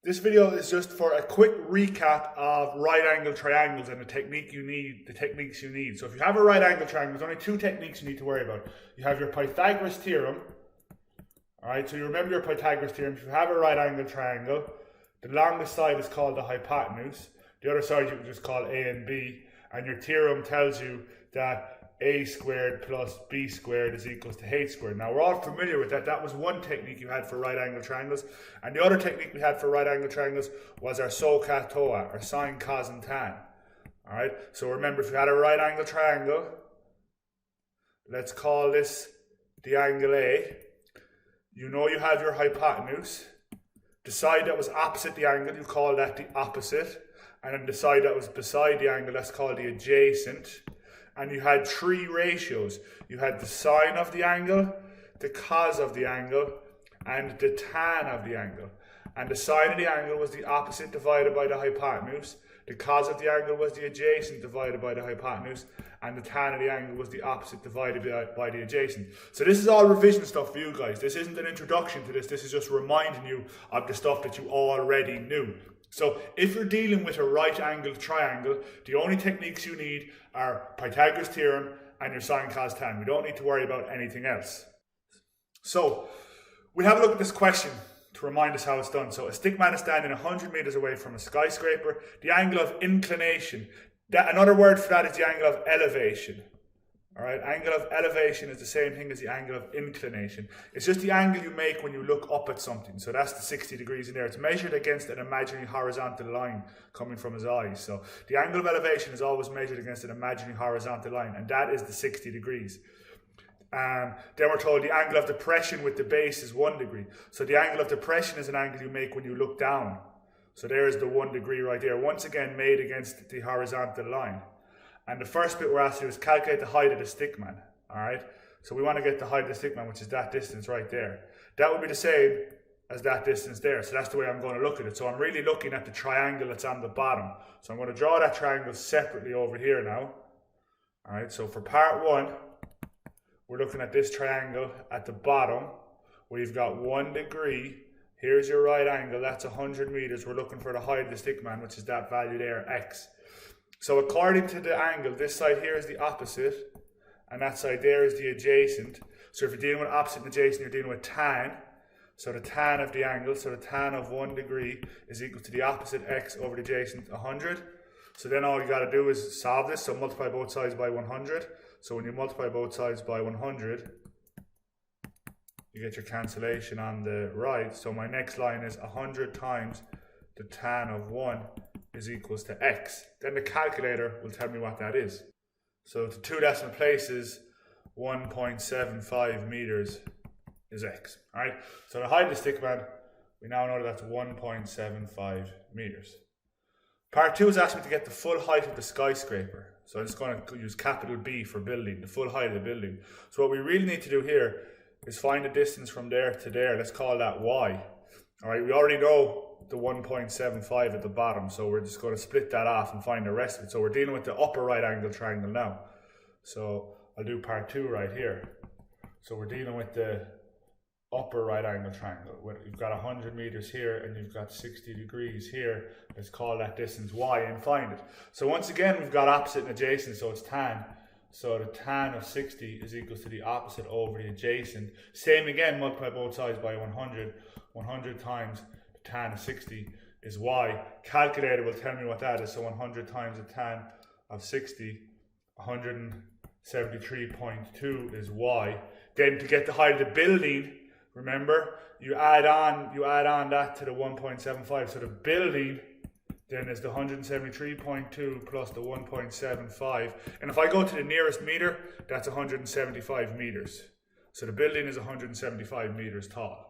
This video is just for a quick recap of right angle triangles and the techniques you need. So if you have a right angle triangle, there's only two techniques you need to worry about. You have your Pythagoras theorem. Alright, so you remember your Pythagoras theorem. If you have a right angle triangle, the longest side is called the hypotenuse. The other side you can just call A and B. And your theorem tells you that a squared plus b squared is equals to h squared. Now we're all familiar with that. That was one technique you had for right angle triangles. And the other technique we had for right angle triangles was our SOHCAHTOA, or sine, cos, and tan. Alright, so remember, if you had a right angle triangle, let's call this the angle A. You know you have your hypotenuse. The side that was opposite the angle, you call that the opposite. And then the side that was beside the angle, that's called the adjacent. And you had three ratios. You had the sine of the angle, the cos of the angle, and the tan of the angle. And the sine of the angle was the opposite divided by the hypotenuse. The cos of the angle was the adjacent divided by the hypotenuse. And the tan of the angle was the opposite divided by the adjacent. So this is all revision stuff for you guys. This isn't an introduction to this. This is just reminding you of the stuff that you already knew. So if you're dealing with a right angled triangle, the only techniques you need are Pythagoras theorem and your sine, cos, tan. We don't need to worry about anything else. So we'll have a look at this question to remind us how it's done. So a stickman is standing 100 meters away from a skyscraper. The angle of inclination, another word for that is the angle of elevation. Alright, angle of elevation is the same thing as the angle of inclination. It's just the angle you make when you look up at something. So that's the 60 degrees in there. It's measured against an imaginary horizontal line coming from his eyes. So the angle of elevation is always measured against an imaginary horizontal line, and that is the 60 degrees. Then we're told the angle of depression with the base is 1 degree. So the angle of depression is an angle you make when you look down. So there's the 1 degree right there. Once again made against the horizontal line. And the first bit we're asked to do is calculate the height of the stickman. Alright, so we want to get the height of the stickman, which is that distance right there. That would be the same as that distance there. So that's the way I'm going to look at it. So I'm really looking at the triangle that's on the bottom. So I'm going to draw that triangle separately over here now. Alright, so for part 1, we're looking at this triangle at the bottom. We've got 1 degree. Here's your right angle. That's 100 meters. We're looking for the height of the stickman, which is that value there, x. So according to the angle, this side here is the opposite, and that side there is the adjacent. So if you're dealing with opposite and adjacent, you're dealing with tan. So the tan of the angle, so the tan of 1 degree is equal to the opposite x over the adjacent 100. So then all you got to do is solve this, so multiply both sides by 100. So when you multiply both sides by 100, you get your cancellation on the right. So my next line is 100 times the tan of 1 is equals to x. Then the calculator will tell me what that is. So the two decimal places, 1.75 meters is x. Alright, so the height of the stickman, we now know that that's 1.75 meters. Part 2 is asking me to get the full height of the skyscraper. So I'm just going to use capital B for building, the full height of the building. So what we really need to do here is find the distance from there to there. Let's call that y. Alright, we already know the 1.75 at the bottom, so we're just going to split that off and find the rest of it. So we're dealing with the upper right angle triangle now. So I'll do part 2 right here. So we're dealing with the upper right angle triangle. You've got 100 meters here and you've got 60 degrees here. Let's call that distance y and find it. So once again, we've got opposite and adjacent, so it's tan. So the tan of 60 is equal to the opposite over the adjacent. Same again, multiply both sides by 100. 100 times the tan of 60 is y. Calculator will tell me what that is. So 100 times the tan of 60, 173.2 is y. Then to get the height of the building, remember, you add on that to the 1.75. So the building then is the 173.2 plus the 1.75. And if I go to the nearest meter, that's 175 meters. So the building is 175 meters tall.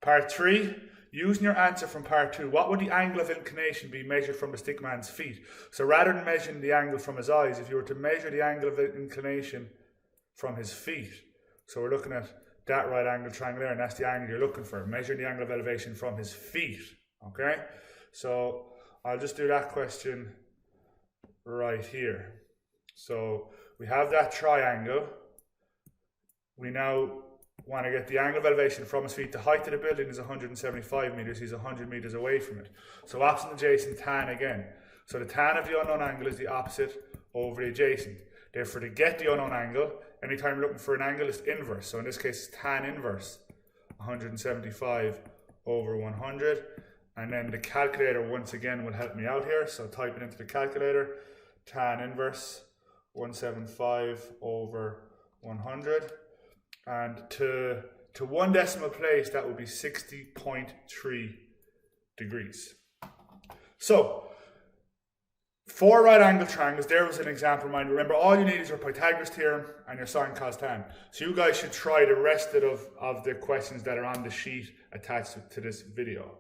Part 3, using your answer from part 2, what would the angle of inclination be measured from the stickman's feet? So rather than measuring the angle from his eyes, if you were to measure the angle of inclination from his feet, so we're looking at that right angle triangle there, and that's the angle you're looking for, measuring the angle of elevation from his feet, okay? So I'll just do that question right here. So we have that triangle. We now want to get the angle of elevation from his feet. The height of the building is 175 meters. He's 100 meters away from it. So opposite adjacent tan again. So the tan of the unknown angle is the opposite over the adjacent. Therefore, to get the unknown angle, anytime you're looking for an angle, it's inverse. So in this case, it's tan inverse 175 over 100. And then the calculator once again will help me out here. So type it into the calculator. Tan inverse 175 over 100. And to one decimal place, that would be 60.3 degrees. So, for right angle triangles, there was an example of mine. Remember, all you need is your Pythagoras theorem and your sine cos tan. So you guys should try the rest of the questions that are on the sheet attached to this video.